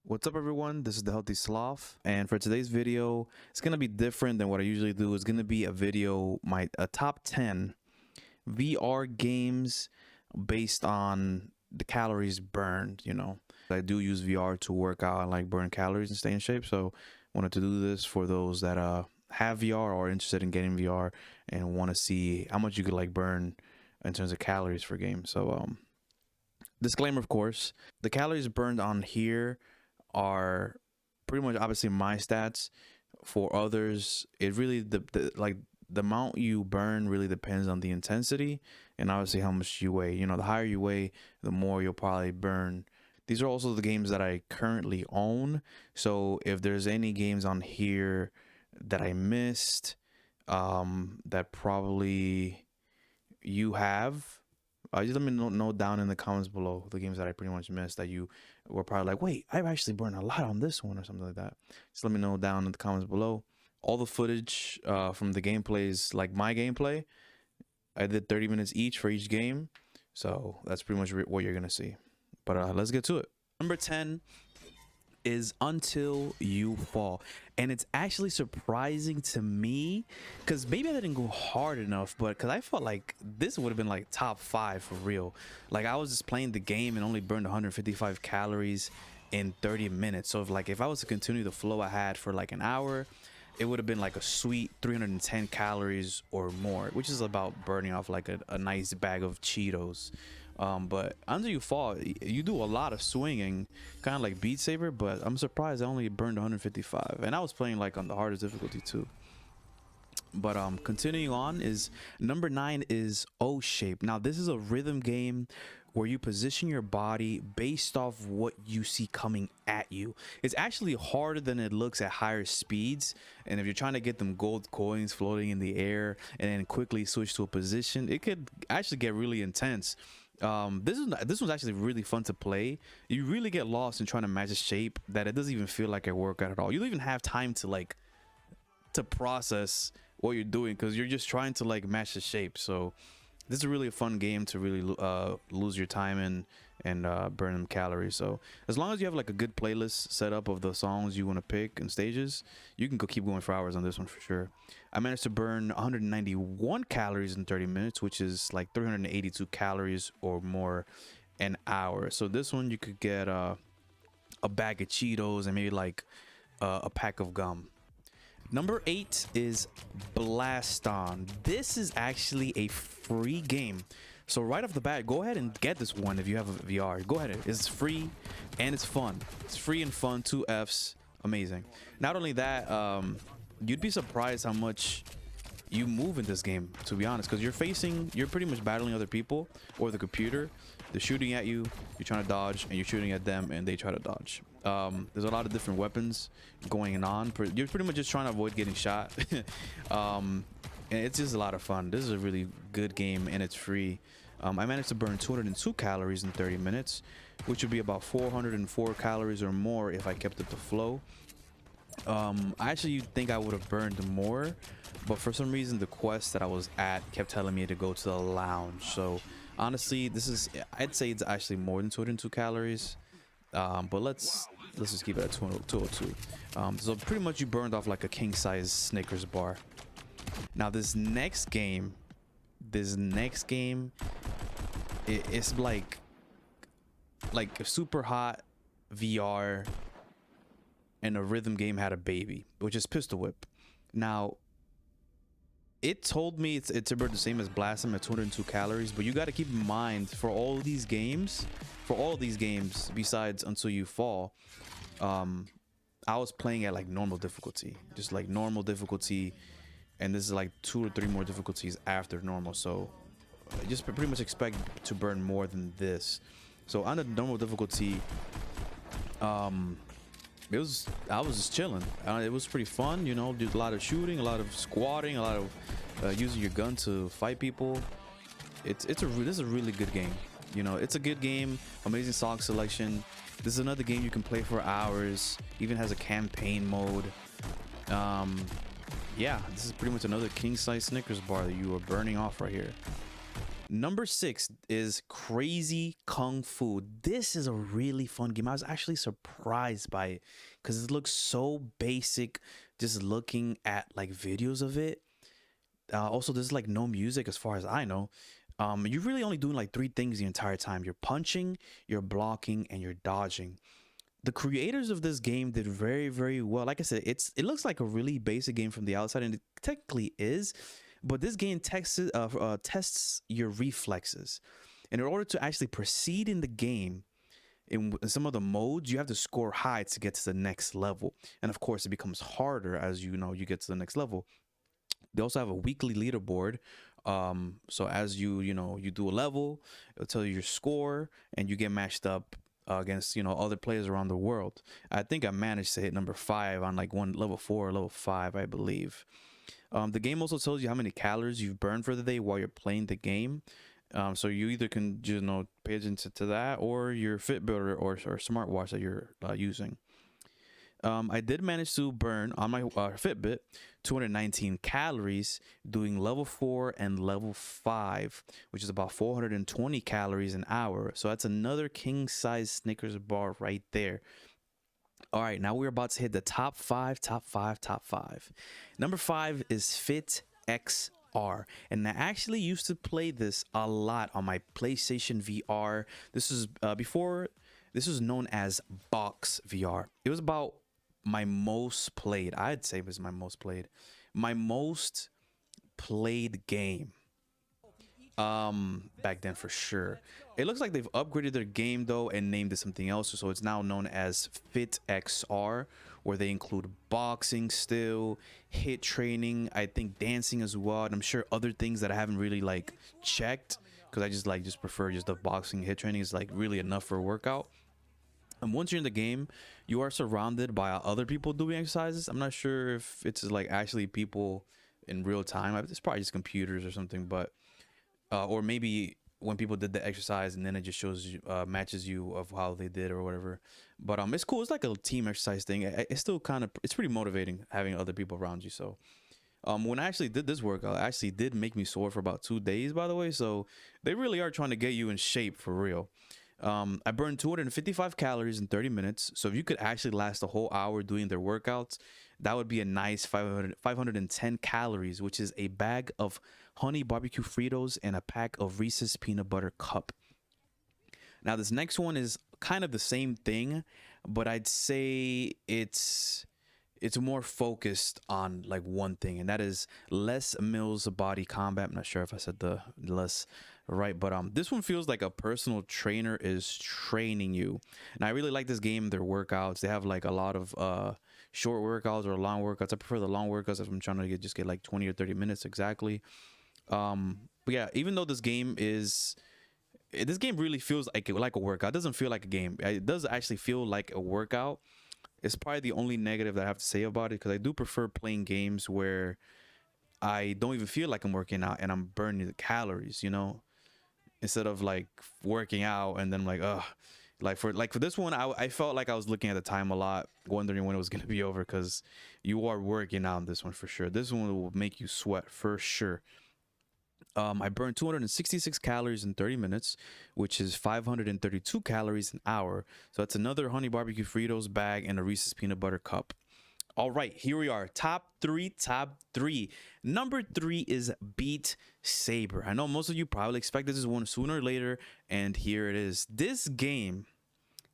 What's up everyone, this is the Healthy Sloth, and for today's video it's gonna be different than what I usually do. It's gonna be a video, a top 10 VR games based on the calories burned. I do use VR to work out and like burn calories and stay in shape, so wanted to do this for those that have VR or are interested in getting VR and want to see how much you could like burn in terms of calories for games. So disclaimer, of course, the calories burned on here are pretty much obviously my stats. For others, it really the amount you burn really depends on the intensity and obviously how much you weigh. The higher you weigh, the more you'll probably burn. These are also the games that I currently own, so if there's any games on here that I missed, that probably you have, just let me know down in the comments below the games that I pretty much missed that you were probably like, wait, I've actually burned a lot on this one or something like that. Just let me know down in the comments below. All the footage from the gameplays, like my gameplay, I did 30 minutes each for each game, so that's pretty much what you're gonna see. But let's get to it. Number 10 is Until You Fall, and it's actually surprising to me because maybe I didn't go hard enough, but because I felt like this would have been like top 5 for real. Like I was just playing the game and only burned 155 calories in 30 minutes. So if I was to continue the flow I had for like an hour, it would have been like a sweet 310 calories or more, which is about burning off like a nice bag of Cheetos. But Until You Fall, you do a lot of swinging, kind of like Beat Saber, but I'm surprised I only burned 155, and I was playing like on the hardest difficulty too. But continuing on, is number 9 is OhShape. Now this is a rhythm game where you position your body based off what you see coming at you. It's actually harder than it looks at higher speeds, and if you're trying to get them gold coins floating in the air and then quickly switch to a position, it could actually get really intense. This one's actually really fun to play. You really get lost in trying to match a shape that it doesn't even feel like a workout at all. You don't even have time to process what you're doing because you're just trying to like match the shape. So this is really a fun game to really lose your time in and burn them calories. So as long as you have like a good playlist set up of the songs you want to pick and stages, you can keep going for hours on this one for sure. I managed to burn 191 calories in 30 minutes, which is like 382 calories or more an hour. So this one you could get a bag of Cheetos and maybe like a pack of gum. Number 8 is Blaston. This is actually a free game, so right off the bat, go ahead and get this one if you have a VR. Go ahead, it's free and it's fun. It's free and fun, 2 Fs, amazing. Not only that, you'd be surprised how much you move in this game, to be honest, because you're pretty much battling other people or the computer. They're shooting at you, you're trying to dodge, and you're shooting at them and they try to dodge. There's a lot of different weapons going on. You're pretty much just trying to avoid getting shot. And it's just a lot of fun. This is a really good game and it's free. I managed to burn 202 calories in 30 minutes, which would be about 404 calories or more if I kept up the flow. I actually think I would have burned more, but for some reason the quest that I was at kept telling me to go to the lounge. So honestly, I'd say it's actually more than 202 calories, but let's just keep it at 202. So pretty much you burned off like a king size Snickers bar. Now this next game it's like a super hot VR and a rhythm game had a baby, which is Pistol Whip. Now it told me it's about the same as Blaston at 202 calories, but you got to keep in mind for all these games besides Until You Fall, I was playing at like normal difficulty, just like normal difficulty, and this is like 2 or 3 more difficulties after normal. So just pretty much expect to burn more than this. So on the normal difficulty, I was just chilling. It was pretty fun, did a lot of shooting, a lot of squatting, a lot of using your gun to fight people. This is a really good game. It's a good game, amazing song selection. This is another game you can play for hours, even has a campaign mode. Yeah, this is pretty much another king size Snickers bar that you are burning off right here. Number 6 is Crazy Kung Fu. This is a really fun game. I was actually surprised by it because it looks so basic just looking at like videos of it. Also, there's like no music as far as I know. You're really only doing like 3 things the entire time. You're punching, you're blocking, and you're dodging. The creators of this game did very, very well. Like I said, it looks like a really basic game from the outside, and it technically is. But this game tests your reflexes. And in order to actually proceed in the game, in some of the modes, you have to score high to get to the next level. And of course, it becomes harder as you get to the next level. They also have a weekly leaderboard. So as you do a level, it'll tell you your score, and you get matched up against other players around the world. I think I managed to hit number 5 on like one level 4 or level 5, I believe. The game also tells you how many calories you've burned for the day while you're playing the game. So you either can pay attention to that, or your Fitbit or smartwatch that you're using. I did manage to burn on my Fitbit 219 calories doing level 4 and level 5, which is about 420 calories an hour. So that's another king size Snickers bar right there. All right, now we're about to hit the top 5. Number 5 is FitXR, and I actually used to play this a lot on my PlayStation VR. This is before this was known as Box VR. It was about my most played. I'd say it was my most played game back then for sure. It looks like they've upgraded their game though and named it something else, so it's now known as FitXR, where they include boxing still, hit training, I think dancing as well, and I'm sure other things that I haven't really like checked, because I just prefer just the boxing. Hit training is like really enough for a workout. And once you're in the game, you are surrounded by other people doing exercises. I'm not sure if it's like actually people in real time. It's probably just computers or something, but or maybe when people did the exercise and then it just shows you, matches you of how they did or whatever. But it's cool. It's like a team exercise thing. It's still it's pretty motivating having other people around you. So when I actually did this workout, it actually did make me sore for about 2 days, by the way. So they really are trying to get you in shape for real. I burned 255 calories in 30 minutes. So if you could actually last a whole hour doing their workouts, that would be a nice 510 calories, which is a bag of honey barbecue Fritos and a pack of Reese's peanut butter cup. Now this next one is kind of the same thing, but I'd say it's more focused on like one thing, and that is Les Mills Bodycombat. I'm not sure if I said the less right, but this one feels like a personal trainer is training you. And I really like this game, their workouts. They have like a lot of short workouts or long workouts. I prefer the long workouts if I'm trying to get like 20 or 30 minutes exactly. But yeah, even though this game really feels like a workout, it doesn't feel like a game. It does actually feel like a workout. It's probably the only negative that I have to say about it, because I do prefer playing games where I don't even feel like I'm working out and I'm burning the calories, instead of like working out and then I'm like, ugh. Like for this one, I felt like I was looking at the time a lot, wondering when it was going to be over, because you are working out on this one for sure. This one will make you sweat for sure. I burned 266 calories in 30 minutes, which is 532 calories an hour. So that's another honey barbecue Fritos bag and a Reese's peanut butter cup. All right, here we are. Top three. Number 3 is Beat Saber. I know most of you probably expected this one sooner or later, and here it is. This game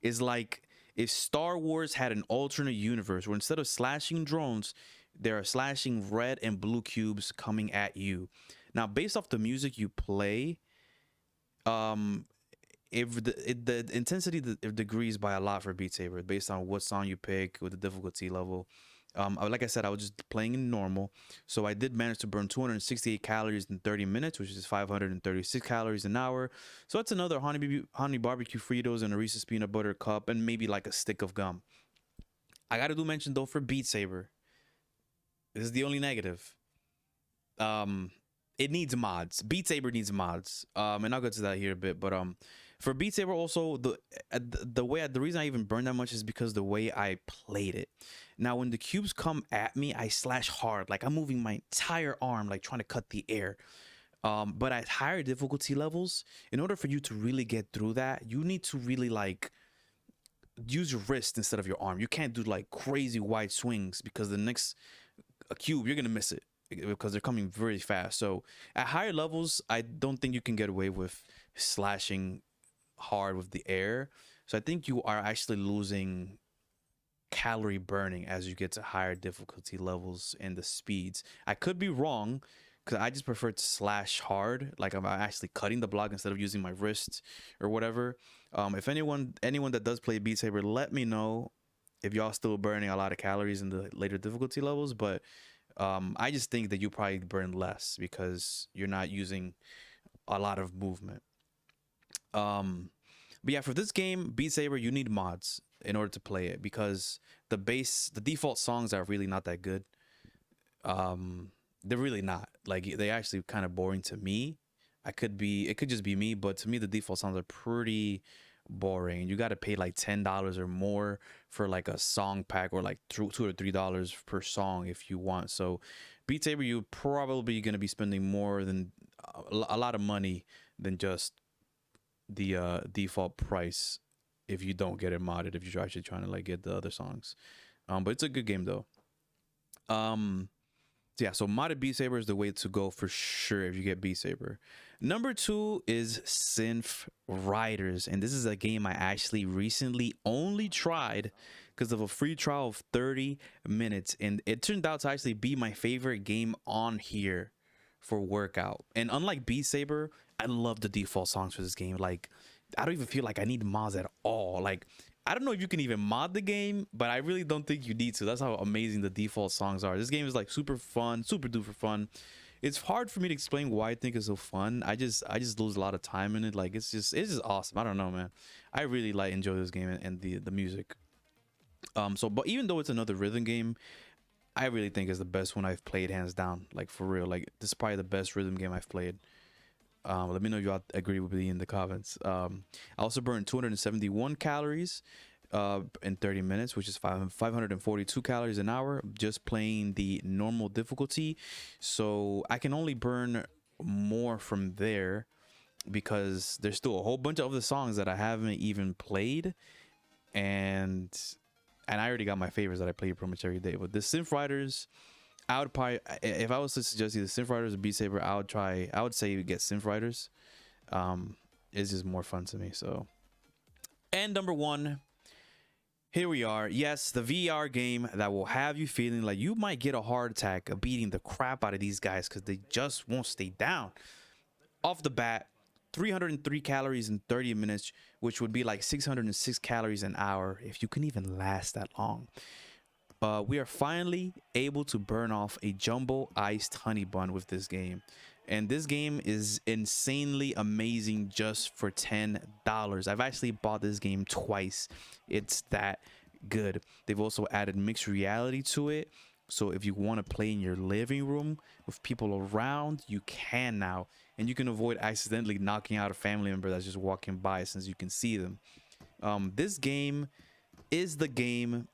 is like if Star Wars had an alternate universe where instead of slashing drones, there are slashing red and blue cubes coming at you. Now, based off the music you play, if the intensity degrees by a lot for Beat Saber based on what song you pick with the difficulty level. Like I said, I was just playing in normal, so I did manage to burn 268 calories in 30 minutes, which is 536 calories an hour. So that's another honey barbecue Fritos and a Reese's peanut butter cup and maybe like a stick of gum. I gotta do mention though for Beat Saber. This is the only negative. It needs mods. Beat Saber needs mods. And I'll get to that here a bit. But for Beat Saber also, the reason I even burned that much is because the way I played it. Now when the cubes come at me, I slash hard. Like I'm moving my entire arm, like trying to cut the air. But at higher difficulty levels, in order for you to really get through that, you need to really like use your wrist instead of your arm. You can't do like crazy wide swings because the next cube you're gonna miss it because they're coming very fast. So at higher levels, I don't think you can get away with slashing hard with the air. So I think you are actually losing calorie burning as you get to higher difficulty levels and the speeds. I could be wrong because I just prefer to slash hard, like I'm actually cutting the block instead of using my wrist or whatever. If anyone that does play Beat Saber, let me know if y'all still burning a lot of calories in the later difficulty levels. But I just think that you probably burn less because you're not using a lot of movement. But yeah, for this game, Beat Saber, you need mods in order to play it because the default songs are really not that good. They're really not. Like, they actually kind of boring to me. It could just be me, but to me the default songs are pretty boring. You got to pay like $10 or more for like a song pack, or like $2 or $3 per song if you want. So Beat Saber, you're probably going to be spending more than a lot of money than just the default price if you don't get it modded, if you're actually trying to like get the other songs. But it's a good game though. Yeah, so modded Beat Saber is the way to go for sure if you get Beat Saber. Number 2 is Synth Riders, and this is a game I actually recently only tried because of a free trial of 30 minutes, and it turned out to actually be my favorite game on here for workout. And unlike Beat Saber, I love the default songs for this game. Like, I don't even feel like I need mods at all. Like, I don't know if you can even mod the game, but I really don't think you need to. That's how amazing the default songs are. This game is like super fun, super duper fun. It's hard for me to explain why I think it's so fun. I just lose a lot of time in it. Like, it's just awesome. I don't know, man. I really like enjoy this game and the music. But even though it's another rhythm game, I really think it's the best one I've played, hands down. Like, for real. Like, this is probably the best rhythm game I've played. Let me know if y'all agree with me in the comments. I also burned 271 calories in 30 minutes, which is 542 calories an hour, just playing the normal difficulty. So I can only burn more from there because there's still a whole bunch of other songs that I haven't even played, and I already got my favorites that I play pretty much every day. But the Synth Riders, I would probably, if I was to suggest either Synth Riders or Beat Saber, I would say you get Synth Riders. It's just more fun to me. So, and number 1, here we are. Yes, the VR game that will have you feeling like you might get a heart attack of beating the crap out of these guys because they just won't stay down. Off the bat, 303 calories in 30 minutes, which would be like 606 calories an hour if you can even last that long. We are finally able to burn off a jumbo iced honey bun with this game, and this game is insanely amazing just for $10. I've actually bought this game twice. It's that good. They've also added mixed reality to it, so if you want to play in your living room with people around, you can now, and you can avoid accidentally knocking out a family member that's just walking by since you can see them. This game is the game.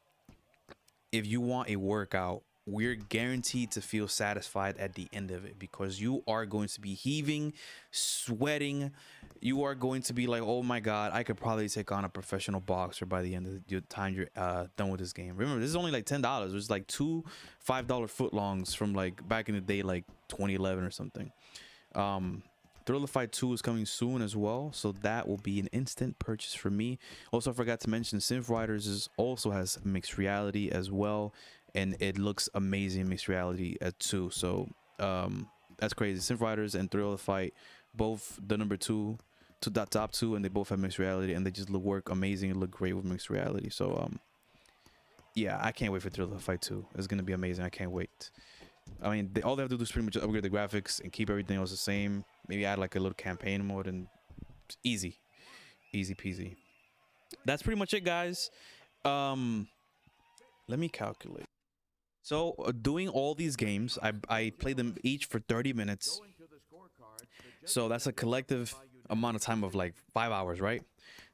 If you want a workout, we're guaranteed to feel satisfied at the end of it because you are going to be heaving, sweating. You are going to be like, oh my God, I could probably take on a professional boxer by the end of the time you're done with this game. Remember, this is only like $10. It's like two $5 footlongs from like back in the day, like 2011 or something. Thriller Fight 2 is coming soon as well, so that will be an instant purchase for me. Also, I forgot to mention Synth Riders also has mixed reality as well, and it looks amazing mixed reality too. So that's crazy. Synth Riders and Thriller Fight, both the number 2 to that top 2, and they both have mixed reality, and they just work amazing and look great with mixed reality. So yeah, I can't wait for Thriller Fight 2. It's gonna be amazing. I can't wait. I mean, all they have to do is pretty much upgrade the graphics and keep everything else the same. Maybe add like a little campaign mode, and easy peasy. That's pretty much it, guys. Let me calculate. So doing all these games, I played them each for 30 minutes. So that's a collective amount of time of like 5 hours, right?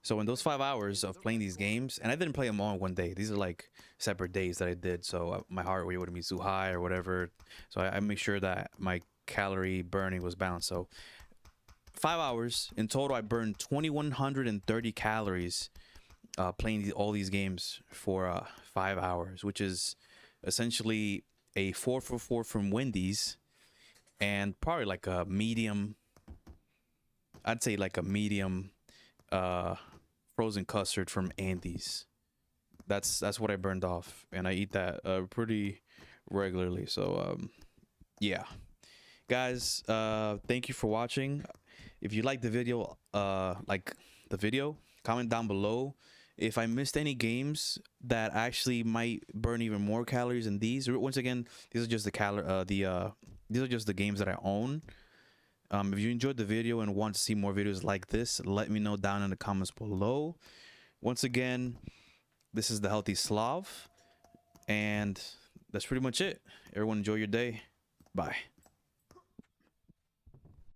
So in those 5 hours of playing these games, and I didn't play them all in one day. These are like separate days that I did. So my heart rate wouldn't be too high or whatever. So I make sure that my calorie burning was balanced. So 5 hours in total, I burned 2130 calories playing all these games for 5 hours, which is essentially a 4 for 4 from Wendy's and probably like a medium, I'd say like a medium frozen custard from Andy's. That's what I burned off, and I eat that pretty regularly. So yeah, guys, thank you for watching. If you like the video, comment down below. If I missed any games that actually might burn even more calories than these, once again, these are just the these are just the games that I own. If you enjoyed the video and want to see more videos like this, let me know down in the comments below. Once again, this is the Healthy Slav, and that's pretty much it. Everyone enjoy your day. Bye.